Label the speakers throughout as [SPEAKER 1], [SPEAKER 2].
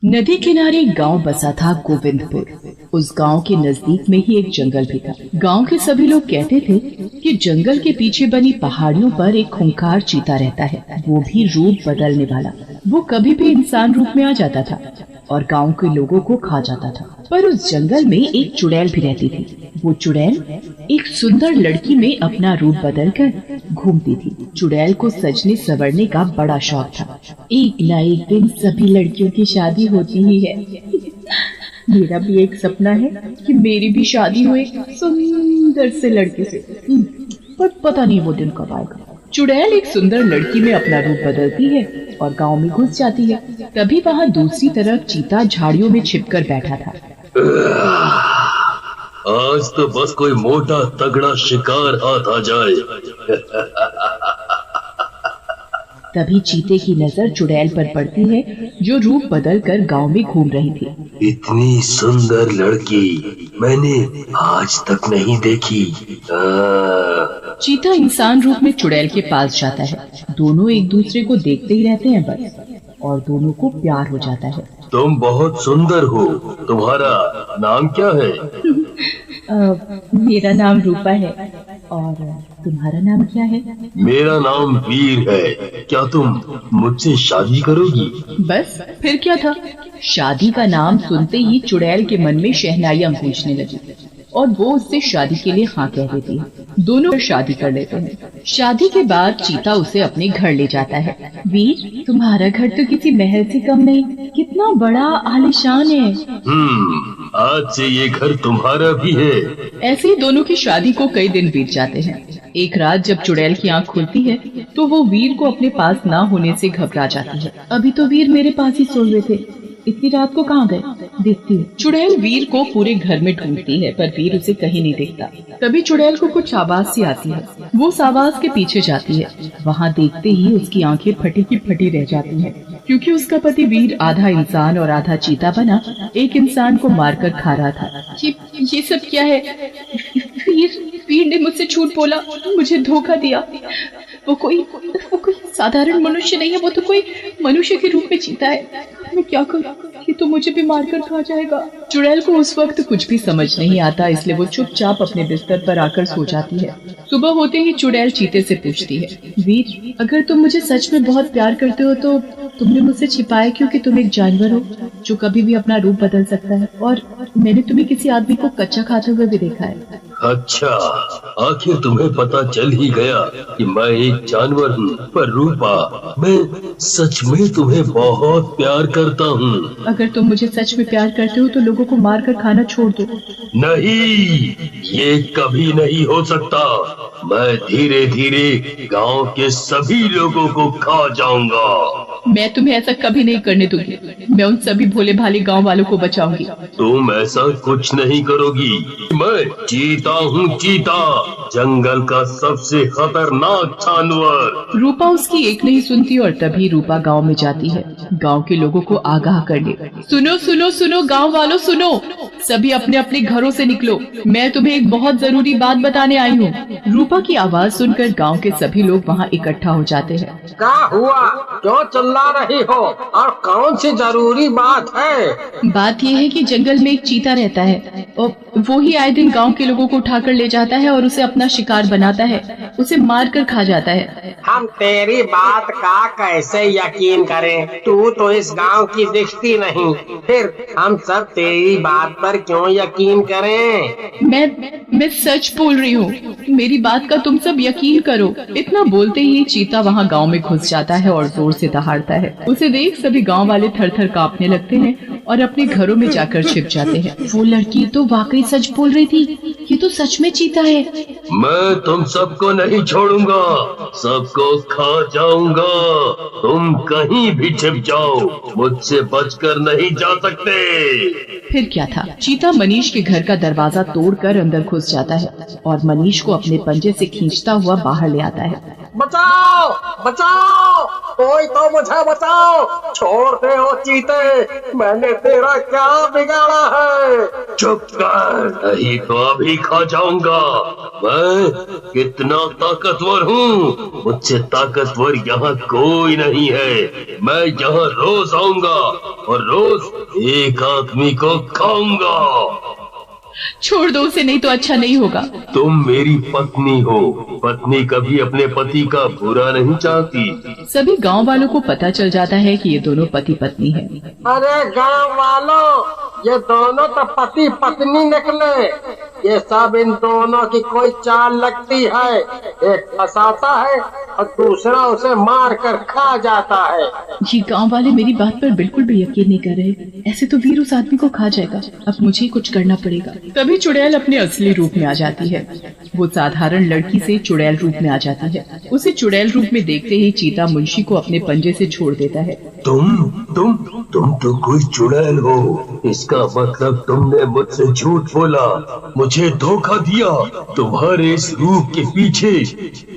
[SPEAKER 1] नदी किनारे गांव बसा था गोविंदपुर। उस गांव के नजदीक में ही एक जंगल भी था। गांव के सभी लोग कहते थे कि जंगल के पीछे बनी पहाड़ियों पर एक खूंखार चीता रहता है, वो भी रूप बदलने वाला। वो कभी भी इंसान रूप में आ जाता था और गांव के लोगों को खा जाता था। पर उस जंगल में एक चुड़ैल भी रहती थी। वो चुड़ैल एक सुंदर लड़की में अपना रूप बदलकर घूमती थी। चुड़ैल को सजने संवरने का बड़ा शौक था। एक ना एक दिन सभी लड़कियों की शादी होती ही है। मेरा भी एक सपना है कि मेरी भी शादी हो एक सुंदर से लड़के से, पर पता नहीं वो दिन कब आएगा। चुड़ैल एक सुंदर लड़की में अपना रूप बदलती है और गांव में घुस जाती है। तभी वहाँ दूसरी तरफ चीता झाड़ियों में छिपकर बैठा था।
[SPEAKER 2] आज तो बस कोई मोटा तगड़ा शिकार हाथ आ जाए।
[SPEAKER 1] तभी चीते की नजर चुड़ैल पर पड़ती है, जो रूप बदलकर गांव में घूम रही थी।
[SPEAKER 2] इतनी सुंदर लड़की मैंने आज तक नहीं देखी।
[SPEAKER 1] चीता इंसान रूप में चुड़ैल के पास जाता है। दोनों एक दूसरे को देखते ही रहते हैं बस, और दोनों को प्यार हो जाता है।
[SPEAKER 2] तुम बहुत सुंदर हो, तुम्हारा नाम क्या है?
[SPEAKER 1] मेरा नाम रूपा है, और तुम्हारा नाम क्या है?
[SPEAKER 2] मेरा नाम वीर है। क्या तुम मुझसे शादी करोगी?
[SPEAKER 1] बस फिर क्या था। शादी का नाम सुनते ही चुड़ैल के मन में शहनाइयां गूंजने लगी और वो उससे शादी के लिए हाँ कह देती है। दोनों शादी कर लेते हैं। शादी के बाद चीता उसे अपने घर ले जाता है। वीर, तुम्हारा घर तो किसी महल से कम नहीं, कितना बड़ा आलीशान है।
[SPEAKER 2] आज से ये घर तुम्हारा भी है।
[SPEAKER 1] ऐसे ही दोनों की शादी को कई दिन बीत जाते हैं। एक रात जब चुड़ैल की आंख खुलती है तो वो वीर को अपने पास ना होने से घबरा जाती है। अभी तो वीर मेरे पास ही सो रहे थे, इतनी रात को कहाँ गए? देखती हूँ। चुड़ैल वीर को पूरे घर में ढूंढती है, पर वीर उसे कहीं नहीं दिखता। तभी चुड़ैल को कुछ आवाज सी आती है। वो उस आवाज के पीछे जाती है। वहाँ देखते ही उसकी आंखें फटी की फटी रह जाती हैं, क्योंकि उसका पति वीर आधा इंसान और आधा चीता बना एक इंसान को मारकर खा रहा था। ये सब क्या है? वीर ने मुझसे झूठ बोला, मुझे धोखा दिया। वो कोई साधारण मनुष्य नहीं है, वो तो कोई मनुष्य के रूप में जीता है। मैं क्या करूं? ये तो मुझे भी मारकर खा जाएगा। चुड़ैल को उस वक्त कुछ भी समझ नहीं आता, इसलिए वो चुपचाप अपने बिस्तर पर आकर सो जाती है। सुबह होते ही चुड़ैल चीते से पूछती है, वीर, अगर तुम मुझे सच में बहुत प्यार करते हो तो तुमने मुझसे छिपाया क्योंकि तुम एक जानवर हो जो कभी भी अपना रूप बदल सकता है, और मैंने तुम्हें किसी आदमी को कच्चा खाते हुए भी देखा है।
[SPEAKER 2] अच्छा, आखिर तुम्हें पता चल ही गया कि मैं एक जानवर हूँ। पर रूपा, मैं सच में तुम्हें बहुत प्यार करता हूँ।
[SPEAKER 1] अगर तुम मुझे सच में प्यार करते हो तो लोगों को मार कर खाना छोड़ दो।
[SPEAKER 2] नहीं, ये कभी नहीं हो सकता। मैं धीरे धीरे गांव के सभी लोगों को खा जाऊंगा।
[SPEAKER 1] मैं तुम्हें ऐसा कभी नहीं करने दूंगी। मैं उन सभी भोले भाले गांव वालों को बचाऊंगी।
[SPEAKER 2] तुम ऐसा कुछ नहीं करोगी। मैं चीता हूँ, चीता, जंगल का सबसे खतरनाक जानवर।
[SPEAKER 1] रूपा उसकी एक नहीं सुनती और तभी रूपा गांव में जाती है, गांव के लोगों को आगाह करने। सुनो सुनो सुनो गांव वालों, सुनो, सभी अपने अपने घरों से निकलो, मैं तुम्हें एक बहुत जरूरी बात बताने आई हूँ। रूपा की आवाज सुनकर गांव के सभी लोग वहाँ इकट्ठा हो जाते हैं।
[SPEAKER 3] क्या हुआ? क्यों चिल्ला रही हो? और कौन सी जरूरी बात है?
[SPEAKER 1] बात यह है कि जंगल में एक चीता रहता है और वो ही आए दिन गांव के लोगों को उठाकर ले जाता है और उसे अपना शिकार बनाता है, उसे मार कर खा जाता है।
[SPEAKER 3] हम तेरी बात का कैसे यकीन करें? तू तो इस गांव की दिखती नहीं, फिर हम सब तेरी बात पर क्यों यकीन करें?
[SPEAKER 1] मैं सच बोल रही हूँ, मेरी बात का तुम सब यकीन करो। इतना बोलते ही चीता वहाँ गांव में घुस जाता है और जोर से दहाड़ता है। उसे देख सभी गांव वाले थर थर कांपने लगते हैं और अपने घरों में जाकर छिप जाते हैं। वो लड़की तो वाकई सच बोल रही थी, ये तो सच में चीता है।
[SPEAKER 2] मैं तुम सबको नहीं छोड़ूंगा, सबको खा जाऊंगा। तुम कहीं भी छिप जाओ, मुझसे बचकर नहीं जा सकते।
[SPEAKER 1] फिर क्या था, चीता मनीष के घर का दरवाजा तोड़कर अंदर घुस जाता है और मनीष को अपने पंजे से खींचता हुआ बाहर ले आता है।
[SPEAKER 3] बचाओ बचाओ, कोई तो मुझे बचाओ, छोड़ दे ओ चीते, मैंने तेरा क्या बिगाड़ा है।
[SPEAKER 2] चुप कर, नहीं तो अभी खा जाऊंगा। मैं कितना ताकतवर हूँ, मुझसे ताकतवर यहाँ कोई नहीं है। मैं यहाँ रोज आऊंगा और रोज एक आदमी को खाऊंगा।
[SPEAKER 1] छोड़ दो उसे, नहीं तो अच्छा नहीं होगा।
[SPEAKER 2] तुम मेरी पत्नी हो, पत्नी कभी अपने पति का बुरा नहीं चाहती।
[SPEAKER 1] सभी गांव वालों को पता चल जाता है कि ये दोनों पति पत्नी हैं।
[SPEAKER 3] अरे गांव वालों, ये दोनों तो पति पत्नी निकले। ये सब इन दोनों की कोई चाल लगती है। एक फंसाता है और दूसरा उसे मार कर खा जाता है।
[SPEAKER 1] ये गांव वाले मेरी बात पर बिल्कुल भी यकीन नहीं कर रहे। ऐसे तो वीर उस आदमी को खा जाएगा। अब मुझे ही कुछ करना पड़ेगा। तभी चुड़ैल अपने असली रूप में आ जाती है। वो साधारण लड़की से चुड़ैल रूप में आ जाती है। उसे चुड़ैल रूप में देखते ही चीता मुंशी को अपने पंजे से छोड़ देता है।
[SPEAKER 2] तुम तो कोई चुड़ैल हो। इसका मतलब तुमने मुझसे झूठ बोला, मुझे धोखा दिया। तुम्हारे इस रूप के पीछे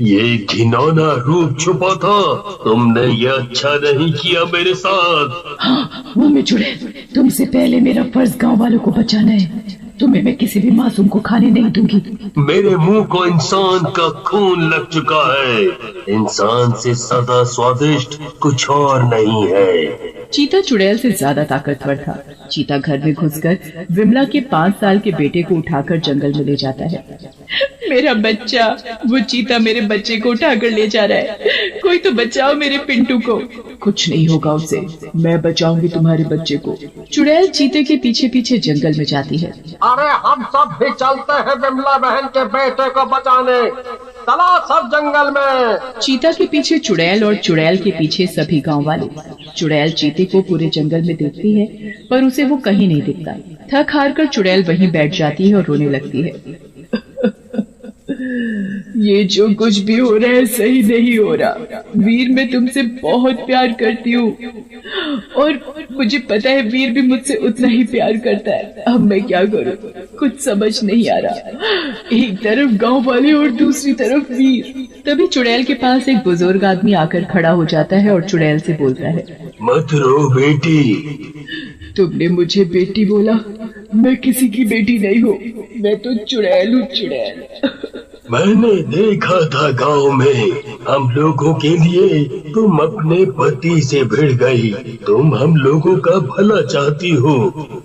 [SPEAKER 2] ये घिनौना रूप छुपा था। तुमने ये अच्छा नहीं किया मेरे साथ।
[SPEAKER 1] हाँ, वो मैं चुड़ैल, तुमसे पहले मेरा फर्ज गांव वालों को बचाना है। तुम्हें मैं किसी भी मासूम को खाने नहीं दूंगी।
[SPEAKER 2] मेरे मुंह को इंसान का खून लग चुका है। इंसान से ज्यादा स्वादिष्ट कुछ और नहीं है।
[SPEAKER 1] चीता चुड़ैल से ज्यादा ताकतवर था। चीता घर में घुसकर विमला के 5 साल के बेटे को उठाकर जंगल में ले जाता है। मेरा बच्चा, वो चीता मेरे बच्चे को उठाकर ले जा रहा है। कोई तो बचाओ मेरे पिंटू को। कुछ नहीं होगा उसे, मैं बचाऊंगी तुम्हारे बच्चे को। चुड़ैल चीते के पीछे पीछे जंगल में जाती है।
[SPEAKER 3] अरे हम सब भी चलते हैं विमला बहन के बेटे को बचाने। चलो सब जंगल में।
[SPEAKER 1] चीता के पीछे चुड़ैल और चुड़ैल के पीछे सभी गांव वाले। चुड़ैल चीते को पूरे जंगल में देखती है, पर उसे वो कहीं नहीं दिखता। थक हार कर चुड़ैल वहीं बैठ जाती है और रोने लगती है। ये जो कुछ भी हो रहा है सही नहीं हो रहा। वीर, मैं तुमसे बहुत प्यार करती हूँ और मुझे पता है वीर भी मुझसे उतना ही प्यार करता है। अब मैं क्या करूँ, कुछ समझ नहीं आ रहा। एक तरफ गांव वाले और दूसरी तरफ वीर। तभी चुड़ैल के पास एक बुजुर्ग आदमी आकर खड़ा हो जाता है और चुड़ैल से बोलता है,
[SPEAKER 2] मत रो बेटी।
[SPEAKER 1] तुमने मुझे बेटी बोला, मैं किसी की बेटी नहीं हूँ। मैं तो चुड़ैल हूँ, चुड़ैल।
[SPEAKER 2] मैंने देखा था गांव में, हम लोगों के लिए तुम अपने पति से भिड़ गई। तुम हम लोगों का भला चाहती हो,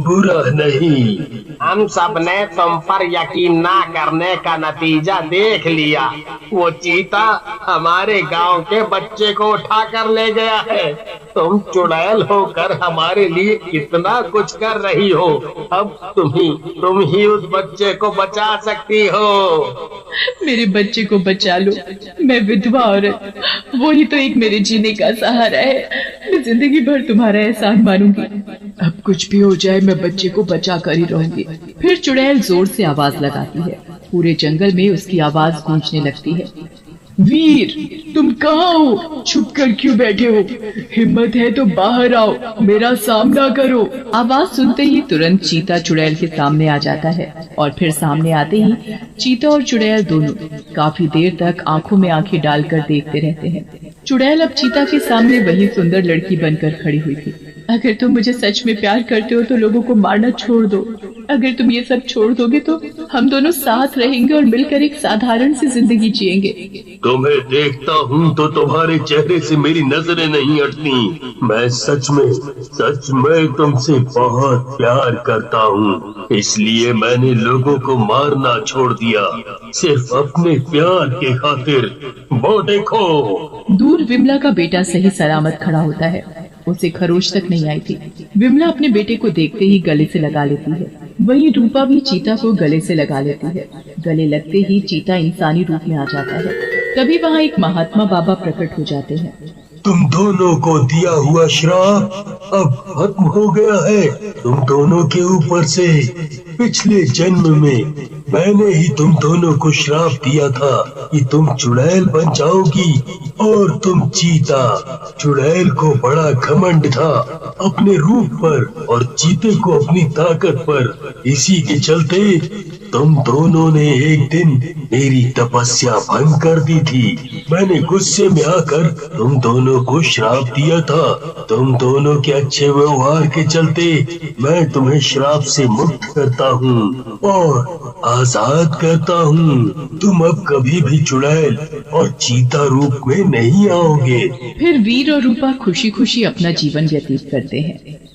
[SPEAKER 2] बुरा नहीं।
[SPEAKER 3] हम सब ने तुम पर यकीन ना करने का नतीजा देख लिया। वो चीता हमारे गांव के बच्चे को उठा कर ले गया है। तुम चुड़ैल होकर हमारे लिए कितना कुछ कर रही हो। अब तुम ही उस बच्चे को बचा सकती हो।
[SPEAKER 1] मेरे बच्चे को बचा लो। मैं विधवा औरत, वही तो एक मेरे जीने का सहारा है। मैं जिंदगी भर तुम्हारा एहसान मानूंगी। अब कुछ भी हो जाए, मैं बच्चे को बचा कर ही रहूंगी। फिर चुड़ैल जोर से आवाज लगाती है। पूरे जंगल में उसकी आवाज गूंजने लगती है। वीर, तुम कहाँ हो? छुप कर क्यों बैठे हो? हिम्मत है तो बाहर आओ, मेरा सामना करो। आवाज सुनते ही तुरंत चीता चुड़ैल के सामने आ जाता है और फिर सामने आते ही चीता और चुड़ैल दोनों काफी देर तक आंखों में आंखें डालकर देखते रहते हैं। चुड़ैल अब चीता के सामने वही सुंदर लड़की बनकर खड़ी हुई थी। अगर तुम मुझे सच में प्यार करते हो तो लोगों को मारना छोड़ दो। अगर तुम ये सब छोड़ दोगे तो हम दोनों साथ रहेंगे और मिलकर एक साधारण सी जिंदगी जिएंगे।
[SPEAKER 2] तुम्हें देखता हूँ तो तुम्हारे चेहरे से मेरी नजरें नहीं हटती। मैं सच में तुमसे बहुत प्यार करता हूँ, इसलिए मैंने लोगों को मारना छोड़ दिया, सिर्फ अपने प्यार के खातिर। वो देखो।
[SPEAKER 1] दूर विमला का बेटा सही सलामत खड़ा होता है। उसे खरोच तक नहीं आई थी। विमला अपने बेटे को देखते ही गले से लगा लेती है। वहीं रूपा भी चीता को गले से लगा लेती है। गले लगते ही चीता इंसानी रूप में आ जाता है। तभी वहाँ एक महात्मा बाबा प्रकट हो जाते हैं।
[SPEAKER 2] तुम दोनों को दिया हुआ श्राप अब खत्म हो गया है। तुम दोनों के ऊपर से पिछले जन्म में मैंने ही तुम दोनों को श्राप दिया था कि तुम चुड़ैल बन जाओगी और तुम चीता। चुड़ैल को बड़ा घमंड था अपने रूप पर और चीते को अपनी ताकत पर। इसी के चलते तुम दोनों ने एक दिन मेरी तपस्या भंग कर दी थी। मैंने गुस्से में आकर तुम दोनों को श्राप दिया था। तुम दोनों के अच्छे व्यवहार के चलते मैं तुम्हें श्राप से मुक्त करता हूँ और आजाद करता हूँ। तुम अब कभी भी चुड़ैल और चीता रूप में नहीं आओगे।
[SPEAKER 1] फिर वीर और रूपा खुशी खुशी अपना जीवन व्यतीत करते हैं।